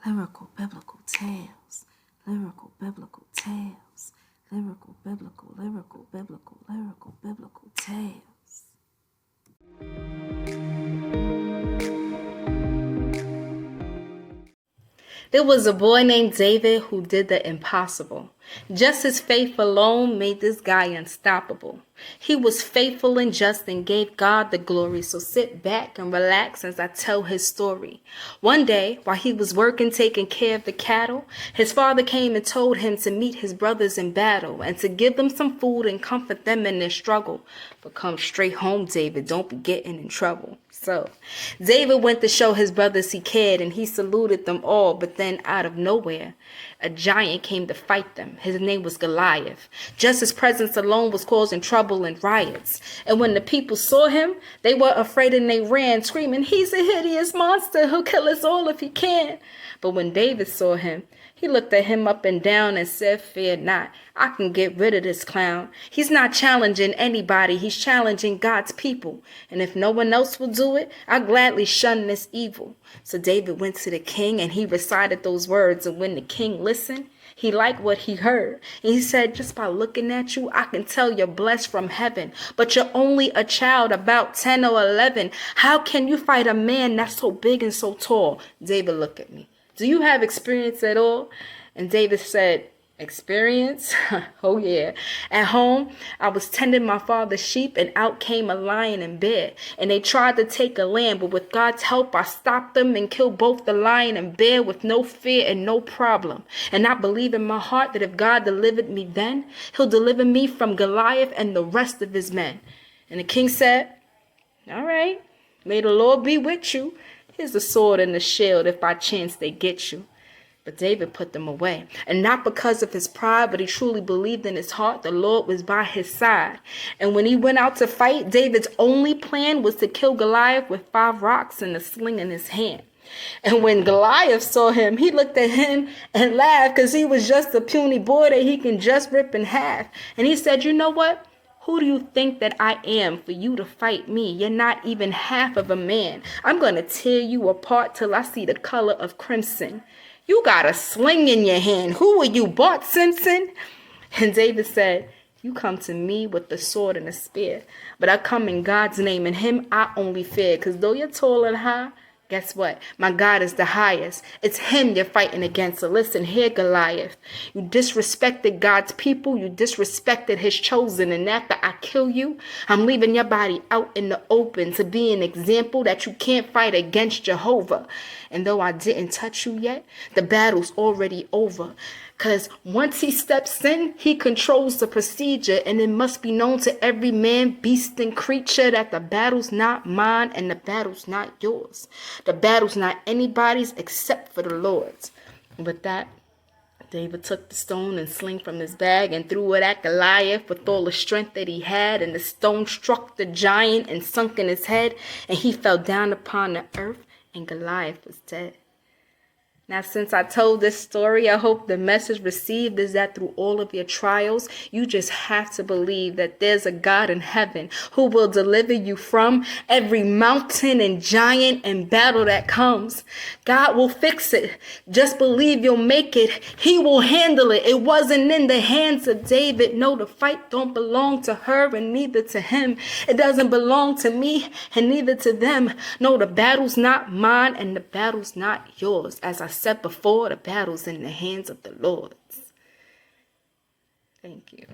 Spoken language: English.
Lyrical biblical tales, lyrical biblical tales, lyrical biblical, lyrical biblical, lyrical biblical tales. There was a boy named David who did the impossible. Just his faith alone made this guy unstoppable. He was faithful and just and gave God the glory. So sit back and relax as I tell his story. One day, while he was working taking care of the cattle, his father came and told him to meet his brothers in battle and to give them some food and comfort them in their struggle. But come straight home, David. Don't be getting in trouble. So David went to show his brothers he cared, and he saluted them all. But then out of nowhere, a giant came to fight them. His name was Goliath. Just his presence alone was causing trouble and riots. And when the people saw him, they were afraid and they ran, screaming, "He's a hideous monster. He'll kill us all if he can." But when David saw him, he looked at him up and down and said, "Fear not, I can get rid of this clown. He's not challenging anybody, he's challenging God's people. And if no one else will do it, I'll gladly shun this evil." So David went to the king and he recited those words. And when the king listened, he liked what he heard. And he said, "Just by looking at you, I can tell you're blessed from heaven. But you're only a child about 10 or 11. How can you fight a man that's so big and so tall?" David looked at me. "Do you have experience at all?" And David said, "Experience? Oh yeah. At home, I was tending my father's sheep and out came a lion and bear. And they tried to take a lamb, but with God's help, I stopped them and killed both the lion and bear with no fear and no problem. And I believe in my heart that if God delivered me then, he'll deliver me from Goliath and the rest of his men." And the king said, "All right, may the Lord be with you. Here's the sword and the shield if by chance they get you." But David put them away, and not because of his pride, but he truly believed in his heart the Lord was by his side. And when he went out to fight, David's only plan was to kill Goliath with 5 rocks and a sling in his hand. And when Goliath saw him, he looked at him and laughed because he was just a puny boy that he can just rip in half. And he said, "You know what? Who do you think that I am for you to fight me? You're not even half of a man. I'm going to tear you apart till I see the color of crimson. You got a sling in your hand. Who are you, Bart Simpson?" And David said, "You come to me with the sword and the spear, but I come in God's name, and him I only fear. Because though you're tall and high, guess what? My God is the highest. It's him you're fighting against. So listen here, Goliath. You disrespected God's people. You disrespected his chosen. And after I kill you, I'm leaving your body out in the open to be an example that you can't fight against Jehovah. And though I didn't touch you yet, the battle's already over. Because once he steps in, he controls the procedure, and it must be known to every man, beast, and creature that the battle's not mine and the battle's not yours. The battle's not anybody's except for the Lord's." And with that, David took the stone and sling from his bag and threw it at Goliath with all the strength that he had, and the stone struck the giant and sunk in his head, and he fell down upon the earth, and Goliath was dead. Now, since I told this story, I hope the message received is that through all of your trials, you just have to believe that there's a God in heaven who will deliver you from every mountain and giant and battle that comes. God will fix it. Just believe you'll make it. He will handle it. It wasn't in the hands of David. No, the fight don't belong to her and neither to him. It doesn't belong to me and neither to them. No, the battle's not mine and the battle's not yours. As I said before, the battle's in the hands of the Lord. Thank you.